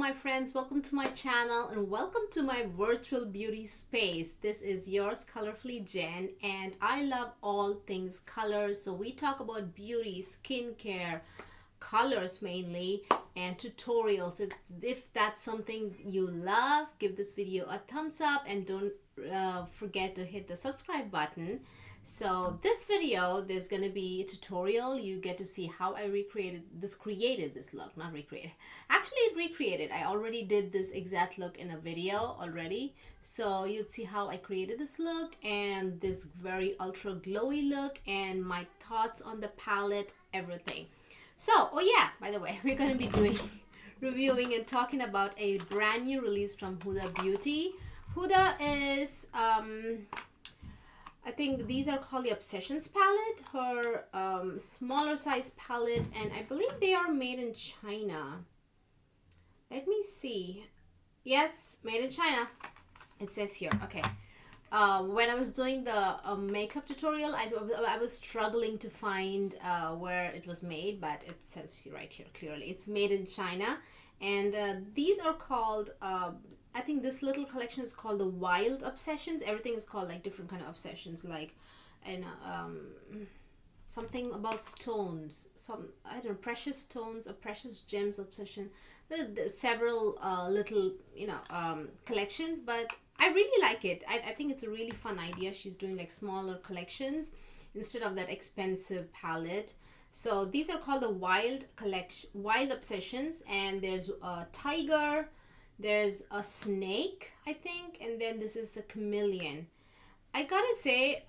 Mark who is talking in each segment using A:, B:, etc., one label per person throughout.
A: my friends, welcome to my channel and welcome to my virtual beauty space. This is yours colorfully Jen, and I love all things colors. So we talk about beauty, skincare, colors mainly, and tutorials. If that's something you love, give this video a thumbs up and don't forget to hit the subscribe button. So this video, there's going to be a tutorial. You get to see how I created this look. Not recreated, actually recreated. I already did this exact look in a video already, so you'll see how I created this look and this very ultra glowy look and my thoughts on the palette, everything. So, oh yeah, by the way, we're going to be doing reviewing and talking about a brand new release from Huda Beauty. Huda is I think these are called the Obsessions palette, her smaller size palette, and I believe they are made in China. Let me see. Yes, made in China. It says here. Okay. When I was doing the makeup tutorial, I was struggling to find where it was made, but it says right here clearly. It's made in China, and these are called I think this little collection is called the Wild Obsessions. Everything is called like different kind of obsessions, like, and something about stones, some, I don't know, precious stones or precious gems obsession. There's several little, collections, but I really like it. I think it's a really fun idea. She's doing like smaller collections instead of that expensive palette. So these are called the Wild Obsessions, and there's a tiger. There's a snake, I think, and then this is the chameleon. I gotta say,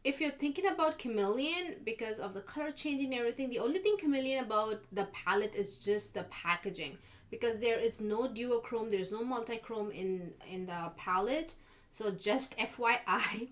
A: if you're thinking about chameleon because of the color changing and everything, the only thing chameleon about the palette is just the packaging, because there is no duochrome, there's no multi-chrome in the palette. So just FYI,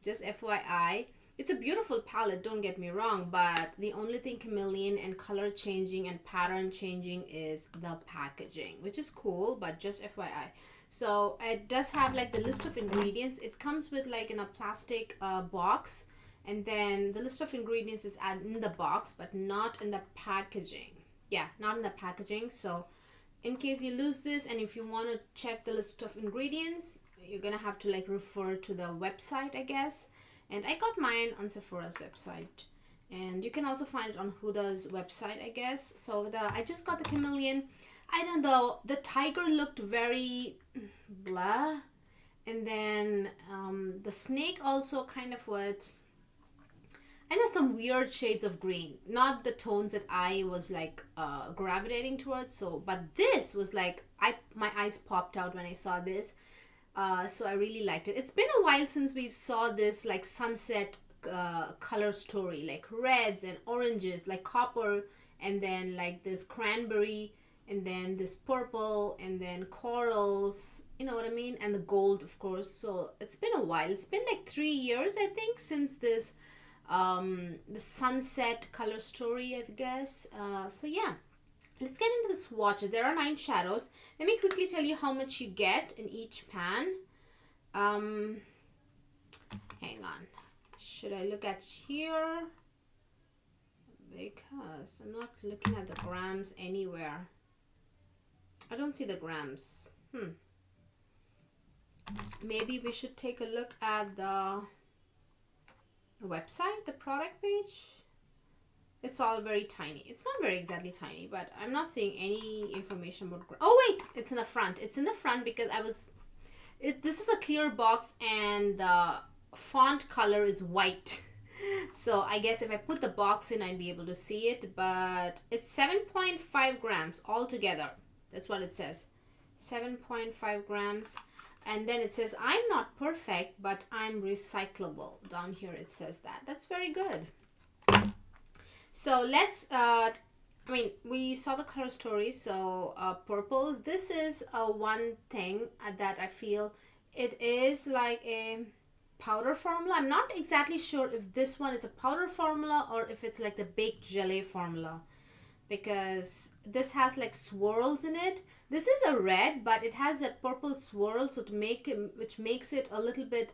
A: just FYI. It's a beautiful palette, don't get me wrong, but the only thing chameleon and color changing and pattern changing is the packaging, which is cool, but just FYI. So it does have like the list of ingredients. It comes with like in a plastic box, and then the list of ingredients is in the box, but not in the packaging. Yeah, not in the packaging. So in case you lose this, and if you want to check the list of ingredients, you're gonna have to like refer to the website, I guess. And I got mine on Sephora's website, and you can also find it on Huda's website, I guess. So I just got the chameleon. I don't know, the tiger looked very blah, and then the snake also kind of was, I know, some weird shades of green, not the tones that I was like gravitating towards. So, but this was like, my eyes popped out when I saw this. So I really liked it. It's been a while since we saw this like sunset color story, like reds and oranges, like copper, and then like this cranberry, and then this purple, and then corals, you know what I mean, and the gold, of course. So it's been a while. It's been like 3 years, I think, since this the sunset color story, I guess. So yeah. Let's get into the swatches. There are 9 shadows. Let me quickly tell you how much you get in each pan. Hang on. Should I look at here? Because I'm not looking at the grams anywhere. I don't see the grams. Maybe we should take a look at the website, the product page. It's all very tiny. It's not very exactly tiny, but I'm not seeing any information about. Oh wait, it's in the front. It's in the front because this is a clear box and the font color is white. So I guess if I put the box in, I'd be able to see it. But it's 7.5 grams altogether. That's what it says. 7.5 grams. And then it says, I'm not perfect, but I'm recyclable. Down here it says that. That's very good. So let's, we saw the color story. So purples, this is one thing that I feel it is like a powder formula. I'm not exactly sure if this one is a powder formula or if it's like the baked jelly formula, because this has like swirls in it. This is a red, but it has that purple swirl, so which makes it a little bit,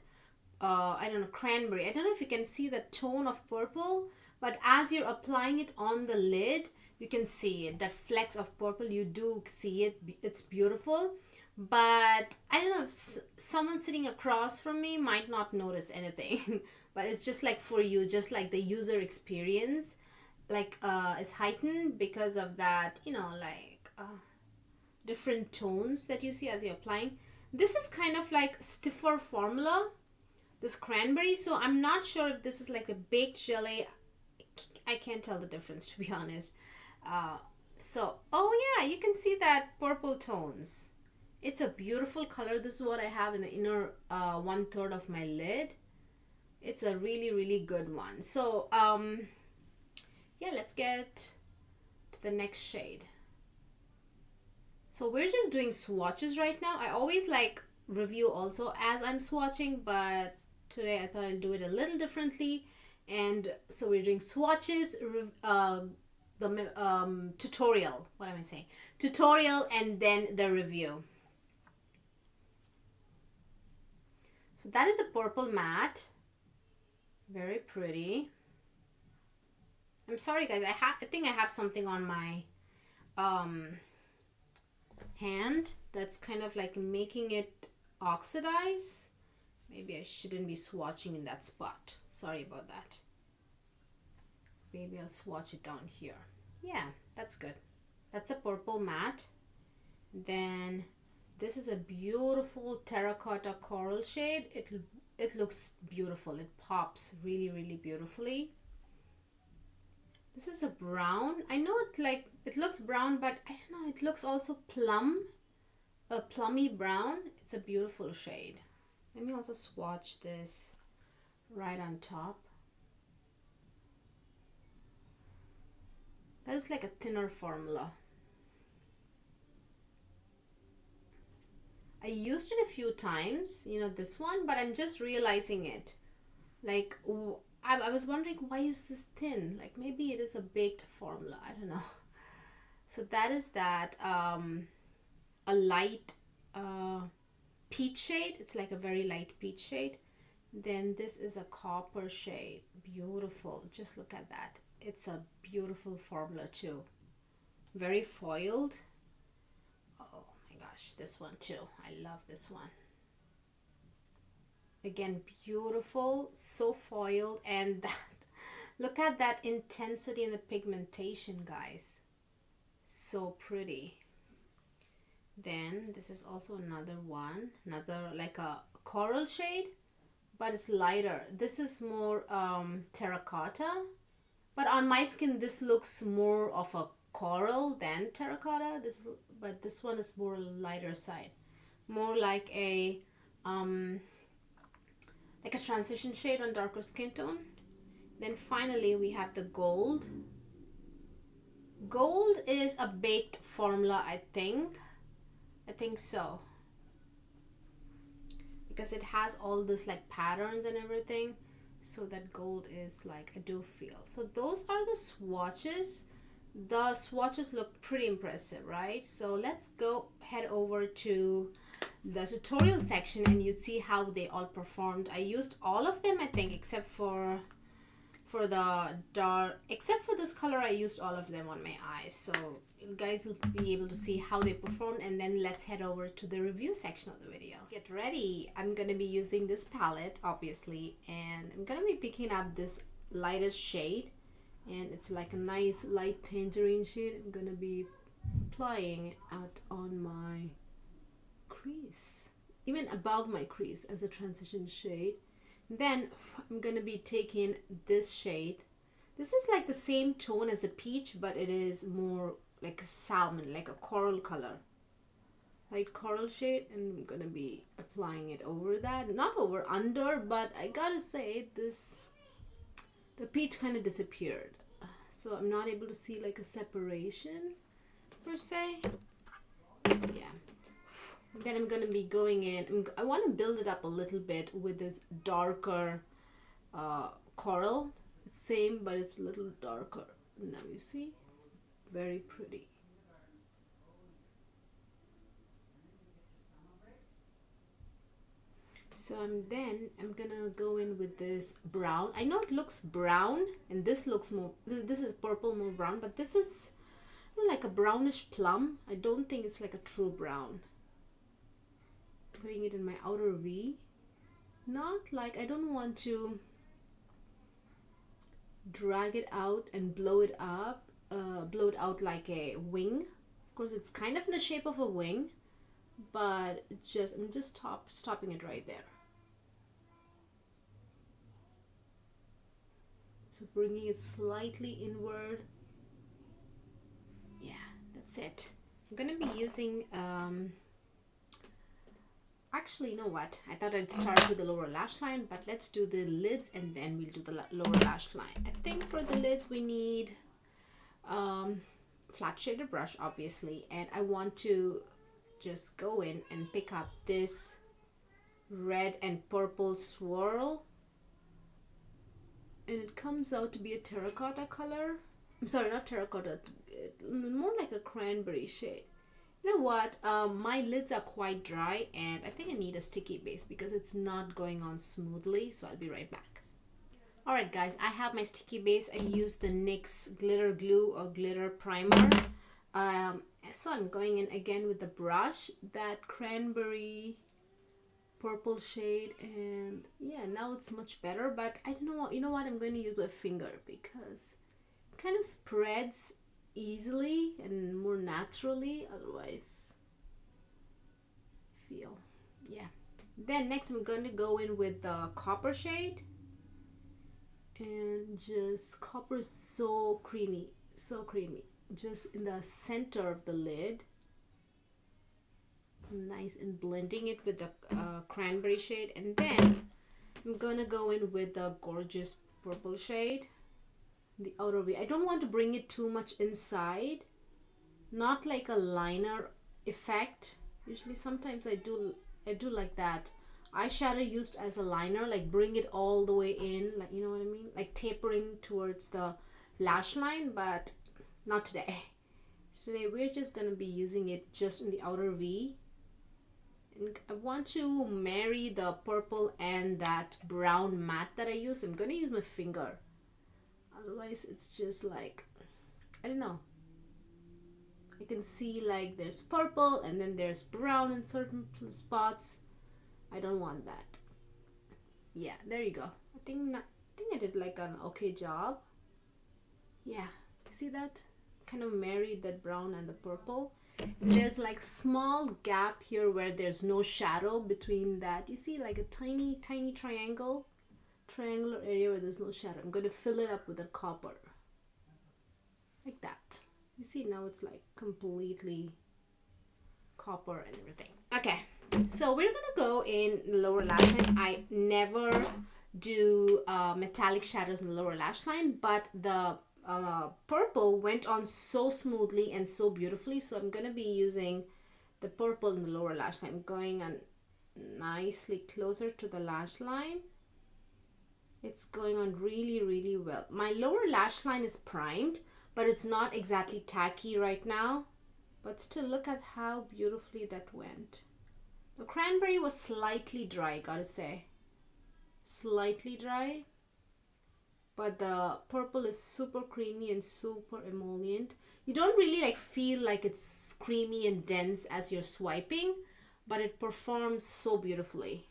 A: I don't know, cranberry. I don't know if you can see the tone of purple, but as you're applying it on the lid, You can see it, that flecks of purple, you do see it. It's beautiful, but I don't know if someone sitting across from me might not notice anything. But it's just like for you, just like the user experience like is heightened because of that, you know, like different tones that you see as you're applying. This is kind of like stiffer formula, this cranberry, so I'm not sure if this is like a baked jelly. I can't tell the difference, to be honest. So oh yeah, you can see that purple tones. It's a beautiful color. This is what I have in the inner 1/3 of my lid. It's a really, really good one. So yeah, let's get to the next shade. So we're just doing swatches right now. I always like review also as I'm swatching, but today I thought I'll do it a little differently. And so we're doing swatches, the tutorial. What am I saying? Tutorial and then the review. So that is a purple matte. Very pretty. I'm sorry guys, I think I have something on my hand that's kind of like making it oxidize. Maybe I shouldn't be swatching in that spot. Sorry about that. Maybe I'll swatch it down here. Yeah, that's good. That's a purple matte. Then this is a beautiful terracotta coral shade. It looks beautiful. It pops really, really beautifully. This is a brown. I know it looks brown, but I don't know, it looks also plum, a plummy brown. It's a beautiful shade. Let me also swatch this right on top. That is like a thinner formula. I used it a few times, you know, this one, but I'm just realizing it. Like, I was wondering, why is this thin? Like, maybe it is a baked formula. I don't know. So that is that, a light peach shade. It's like a very light peach shade. Then this is a copper shade. Beautiful. Just look at that. It's a beautiful formula too. Very foiled. Oh my gosh, this one too. I love this one. Again, beautiful, so foiled, and that, look at that intensity in the pigmentation, guys. So pretty. Then this is also another one, another like a coral shade, but it's lighter. This is more terracotta, but on my skin this looks more of a coral than terracotta. But this one is more lighter side, more like a transition shade on darker skin tone. Then finally we have the gold. Gold is a baked formula, I think so, because it has all this like patterns and everything. So that gold is like, I do feel. So those are the swatches. The swatches look pretty impressive, right? So let's go head over to the tutorial section and you'd see how they all performed. I used all of them, I think, except for the dark, except for this color, I used all of them on my eyes. So you guys will be able to see how they performed, and then let's head over to the review section of the video. Let's get ready. I'm gonna be using this palette, obviously, and I'm gonna be picking up this lightest shade, and it's like a nice light tangerine shade. I'm gonna be applying it out on my crease, even above my crease as a transition shade. Then I'm gonna be taking this shade. This is like the same tone as a peach, but it is more like a salmon, like a coral color, light coral shade, and I'm gonna be applying it over that, not over, under, but I gotta say the peach kind of disappeared, so I'm not able to see like a separation per se. So yeah. Then I'm gonna be going in, I want to build it up a little bit with this darker coral. It's same, but it's a little darker. Now you see, it's very pretty. So I'm gonna go in with this brown. I know it looks brown, and this looks more, this is purple more brown, but this is like a brownish plum. I don't think it's like a true brown. Putting it in my outer V. Not like, I don't want to drag it out and blow it up, blow it out like a wing. Of course, it's kind of in the shape of a wing, but I'm just stopping it right there. So bringing it slightly inward. Yeah, that's it. I'm gonna be using actually, you know what, I thought I'd start with the lower lash line, but let's do the lids and then we'll do the lower lash line. I think for the lids we need flat shader brush, obviously, and I want to just go in and pick up this red and purple swirl, and it comes out to be a terracotta color. I'm sorry, not terracotta, more like a cranberry shade. You know what, my lids are quite dry and I think I need a sticky base because it's not going on smoothly, so I'll be right back. Alright guys, I have my sticky base. I use the NYX glitter glue or glitter primer. So I'm going in again with the brush, that cranberry purple shade, and yeah, now it's much better, but I don't know, you know what, I'm going to use my finger because it kind of spreads easily and more naturally, otherwise feel, yeah. Then next I'm going to go in with the copper shade, and just copper is so creamy, just in the center of the lid, nice, and blending it with the cranberry shade. And then I'm gonna go in with the gorgeous purple shade, the outer V. I don't want to bring it too much inside, not like a liner effect. Usually sometimes I do like that eyeshadow used as a liner, like bring it all the way in, like, you know what I mean, like tapering towards the lash line, but not today. Today we're just gonna be using it just in the outer V. And I want to marry the purple and that brown matte that I use. I'm gonna use my finger, otherwise it's just like, I don't know, I can see like there's purple and then there's brown in certain spots. I don't want that. Yeah, there you go. I think I did like an okay job. Yeah, you see that? Kind of married that brown and the purple. And there's like small gap here where there's no shadow between that. You see like a tiny triangular area where there's no shadow. I'm going to fill it up with a copper, like that. You see, now it's like completely copper and everything. Okay, so we're gonna go in the lower lash line. I never do metallic shadows in the lower lash line, but the purple went on so smoothly and so beautifully, so I'm gonna be using the purple in the lower lash line. I'm going on nicely closer to the lash line. It's going on really well. My lower lash line is primed, but it's not exactly tacky right now, but still look at how beautifully that went. The cranberry was slightly dry, gotta say, slightly dry, but the purple is super creamy and super emollient. You don't really like feel like it's creamy and dense as you're swiping, but it performs so beautifully.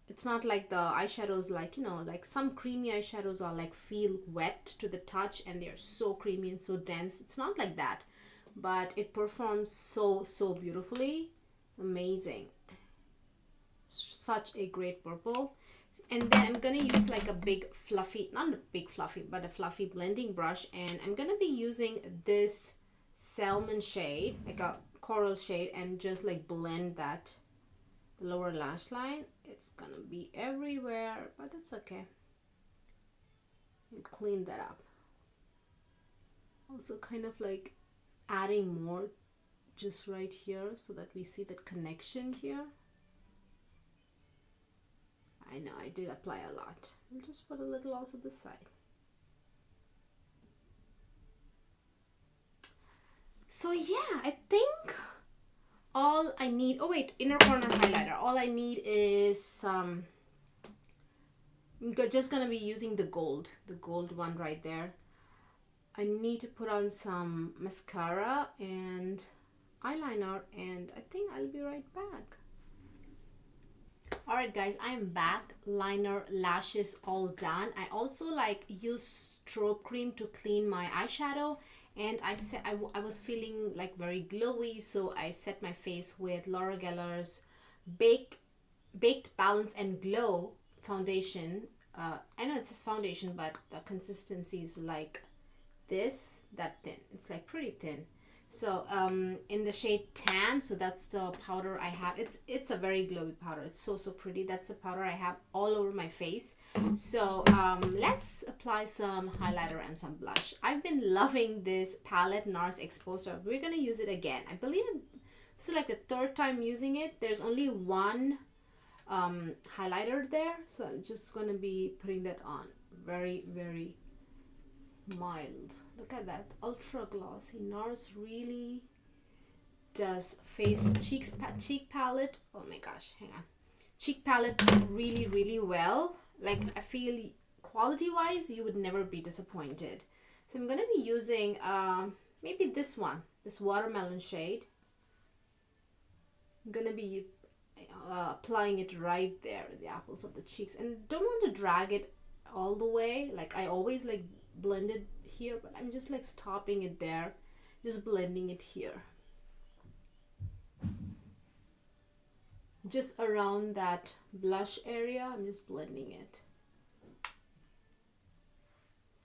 A: It's not like the eyeshadows, like, you know, like some creamy eyeshadows are like feel wet to the touch and they're so creamy and so dense. It's not like that, but it performs so beautifully. It's amazing. Such a great purple. And then I'm gonna use like a big fluffy, not a big fluffy, but a fluffy blending brush, and I'm gonna be using this salmon shade, like a coral shade, and just like blend that, the lower lash line. It's gonna be everywhere, but that's okay. And clean that up. Also kind of like adding more just right here so that we see that connection here. I know I did apply a lot. I'll just put a little also this side. So yeah, I think all I need, oh wait, inner corner highlighter. All I need is I'm just gonna be using the gold one right there. I need to put on some mascara and eyeliner, and I think I'll be right back. Alright guys, I am back. Liner, lashes all done. I also like use strobe cream to clean my eyeshadow, and I was feeling like very glowy, so I set my face with Laura Geller's Baked Balance and Glow foundation. I know it's this foundation, but the consistency is like this, that thin. It's like pretty thin. So in the shade Tan, so that's the powder I have. It's a very glowy powder. It's so pretty. That's the powder I have all over my face. So let's apply some highlighter and some blush. I've been loving this palette, Nars Exposure. We're gonna use it again. I believe this is like the third time using it. There's only one highlighter there, so I'm just gonna be putting that on. Very mild. Look at that, ultra glossy. Nars really does cheek palette. Oh my gosh, hang on. Cheek palette really well. Like, I feel quality wise you would never be disappointed. So I'm gonna be using maybe this one, this watermelon shade. I'm gonna be applying it right there in the apples of the cheeks, and don't want to drag it all the way. Like, I always like blend it here, but I'm just like stopping it there, just blending it here, just around that blush area. I'm just blending it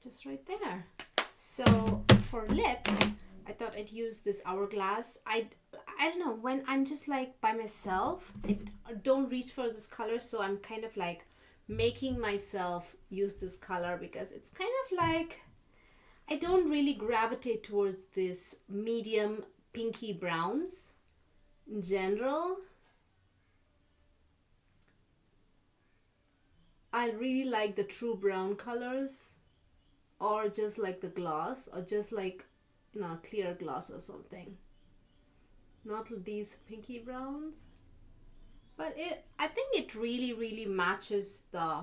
A: just right there. So for lips, I thought I'd use this Hourglass. I don't know, when I'm just like by myself, I don't reach for this color, so I'm kind of like making myself use this color, because it's kind of like, I don't really gravitate towards this medium pinky browns in general. I really like the true brown colors, or just like the gloss, or just like, you know, clear gloss or something. Not these pinky browns, but I think it really matches the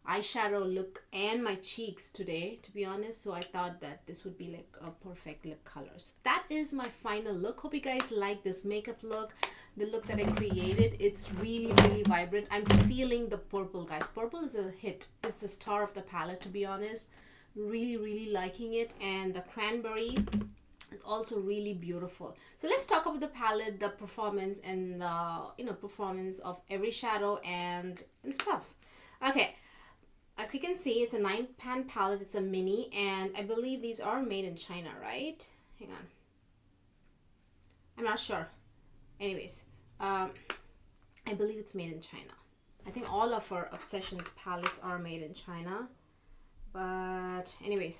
A: eyeshadow look and my cheeks today, to be honest. So I thought that this would be like a perfect lip colors. That is my final look. Hope you guys like this makeup look, the look that I created. It's really vibrant. I'm feeling the purple, guys. Purple is a hit. It's the star of the palette, to be honest. Really liking it. And the cranberry is also really beautiful. So let's talk about the palette, the performance, and the performance of every shadow and stuff. Okay, as you can see, it's a 9-pan palette. It's a mini, and I believe these are made in China, right? Hang on, I'm not sure. Anyways, I believe it's made in China. I think all of our Obsessions palettes are made in China, but anyways,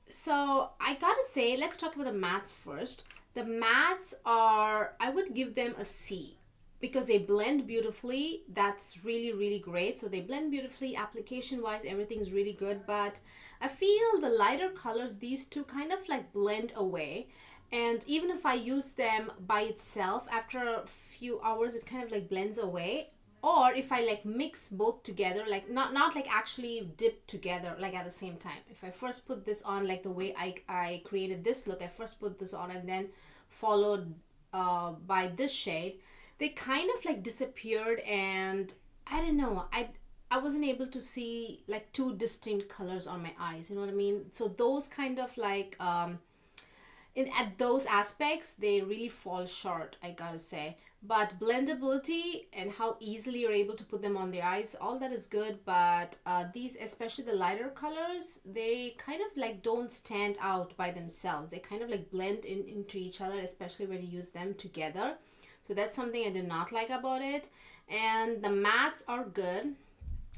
A: so I gotta say, let's talk about the mattes first. The mattes are, I would give them a C, because they blend beautifully. That's really great. So they blend beautifully, application wise everything's really good, but I feel the lighter colors, these two, kind of like blend away. And even if I use them by itself, after a few hours it kind of like blends away. Or if I like mix both together, like not like actually dip together like at the same time. If I first put this on, like the way I created this look, I first put this on and then followed by this shade, they kind of like disappeared, and I don't know, I wasn't able to see like two distinct colors on my eyes, you know what I mean? So those kind of like at those aspects they really fall short, I gotta say. But blendability and how easily you're able to put them on the eyes, all that is good. But these, especially the lighter colors, they kind of like don't stand out by themselves. They kind of like blend into each other, especially when you use them together. So that's something I did not like about it. And the mattes are good,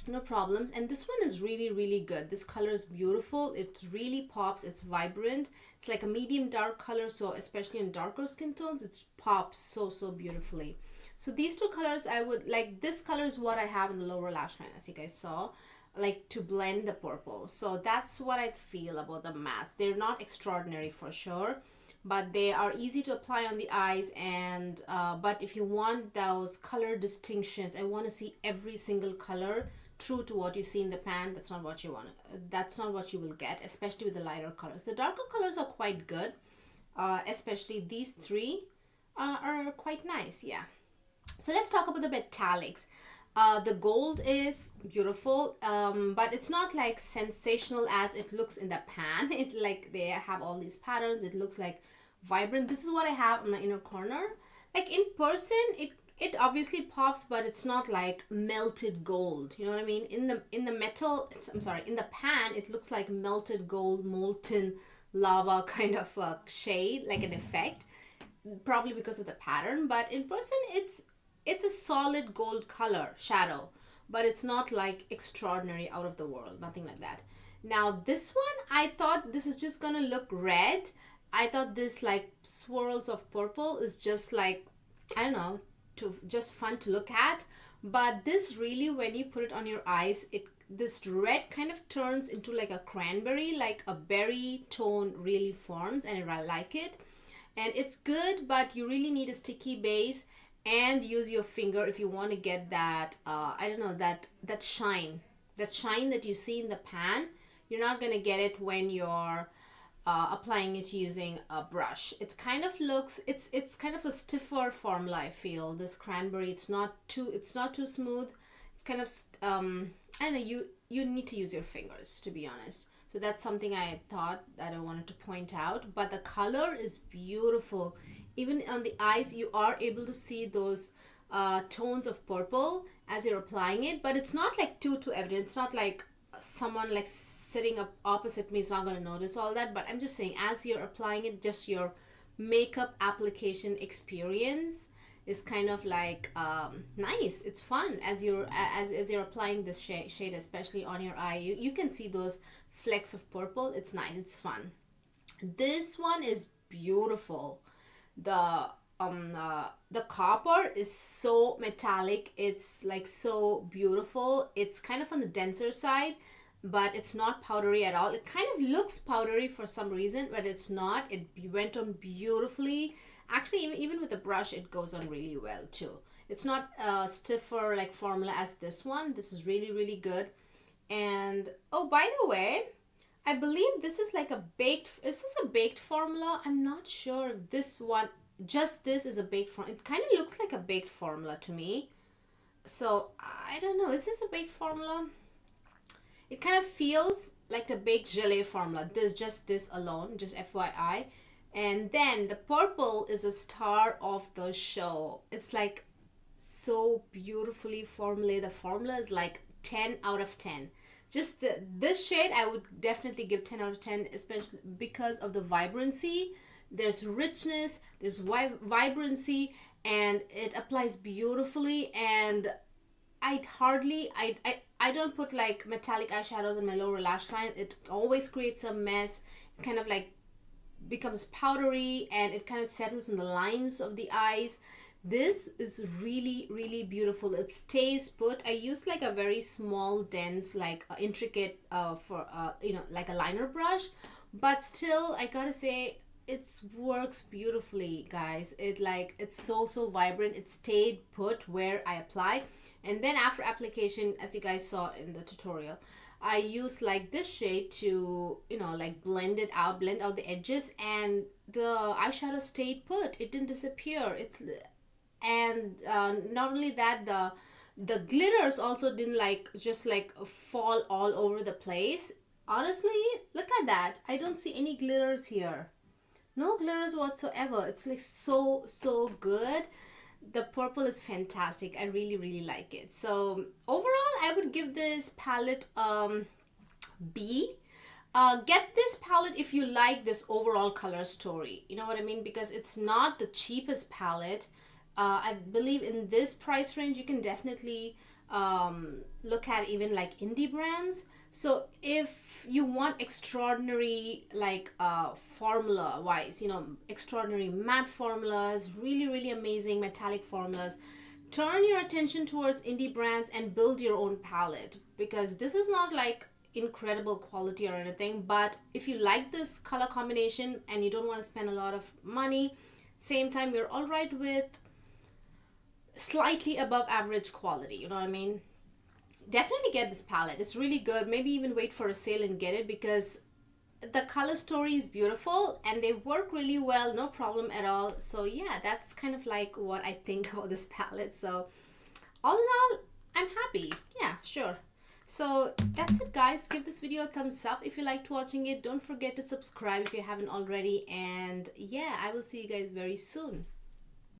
A: no problems. And this one is really good. This color is beautiful. It really pops. It's vibrant. It's like a medium dark color, so especially in darker skin tones it pops so beautifully. So these two colors, I would like, this color is what I have in the lower lash line, as you guys saw, like to blend the purple. So that's what I feel about the mattes. They're not extraordinary for sure, but they are easy to apply on the eyes. And but if you want those color distinctions, I want to see every single color true to what you see in the pan, that's not what you want. That's not what you will get, especially with the lighter colors. The darker colors are quite good, especially these three are quite nice. Yeah. So let's talk about the metallics. The gold is beautiful, but it's not like sensational as it looks in the pan. It like they have all these patterns. It looks like vibrant. This is what I have in my inner corner. Like in person, it obviously pops, but it's not like melted gold. You know what I mean? In the metal, I'm sorry, in the pan, it looks like melted gold, molten lava kind of shade, like an effect, probably because of the pattern. But in person, it's a solid gold color shadow, but it's not like extraordinary, out of the world, nothing like that. Now this one, I thought this is just gonna look red. I thought this like swirls of purple is just like, I don't know, to just fun to look at. But this really, when you put it on your eyes, it this red kind of turns into like a cranberry, like a berry tone really forms, and I like it. And it's good, but you really need a sticky base and use your finger if you want to get that I don't know, that shine, that you see in the pan. You're not going to get it when you're applying it using a brush. It's kind of looks, it's kind of a stiffer formula, I feel. This cranberry, it's not too smooth. It's kind of I don't know, you need to use your fingers, to be honest. So that's something I thought that I wanted to point out. But the color is beautiful. Even on the eyes, you are able to see those tones of purple as you're applying it. But it's not like too evident. It's not like someone like sitting up opposite me is not going to notice all that. But I'm just saying, as you're applying it, just your makeup application experience is kind of like nice. It's fun as you're applying this shade, especially on your eye. You can see those flecks of purple. It's nice. It's fun. This one is beautiful. The the copper is so metallic. It's like so beautiful. It's kind of on the denser side, but it's not powdery at all. It kind of looks powdery for some reason, but it's not. It went on beautifully. Actually, even with a brush, it goes on really well too. It's not stiffer like formula as this one. This is really, really good. And oh, by the way, I believe this is like a baked, is this a baked formula? I'm not sure if this one, just this is a baked formula. It kind of looks like a baked formula to me. So I don't know, is this a baked formula? It kind of feels like the baked gelée formula. Just this alone, just FYI. And then the purple is a star of the show. It's like so beautifully formulated. The formula is like 10 out of 10. Just this shade, I would definitely give 10 out of 10, especially because of the vibrancy. There's richness, there's vibrancy, and it applies beautifully. And I don't put like metallic eyeshadows on my lower lash line. It always creates a mess. It kind of like becomes powdery, and it kind of settles in the lines of the eyes. This is really, really beautiful. It stays put. I used like a very small, dense, like intricate for like a liner brush, but still, I gotta say, it works beautifully, guys. It's so vibrant. It stayed put where I applied, and then after application, as you guys saw in the tutorial, I use like this shade to like blend out the edges, and the eyeshadow stayed put. It didn't disappear. And not only that, the glitters also didn't like just like fall all over the place. Honestly, look at that. I don't see any glitters here. No glitters whatsoever. It's like so good. The purple is fantastic. I really, really like it. So overall, I would give this palette B. Get this palette if you like this overall color story. You know what I mean? Because it's not the cheapest palette. I believe in this price range, you can definitely look at even like indie brands. So if you want extraordinary like formula wise, extraordinary matte formulas, really, really amazing metallic formulas, turn your attention towards indie brands and build your own palette, because this is not like incredible quality or anything. But if you like this color combination and you don't want to spend a lot of money, same time you're all right with slightly above average quality, you know what I mean? Definitely get this palette. It's really good. Maybe even wait for a sale and get it, because the color story is beautiful and they work really well, no problem at all. So yeah, that's kind of like what I think about this palette. So all in all, I'm happy. Yeah, sure. So that's it, guys. Give this video a thumbs up if you liked watching it. Don't forget to subscribe if you haven't already. And yeah, I will see you guys very soon.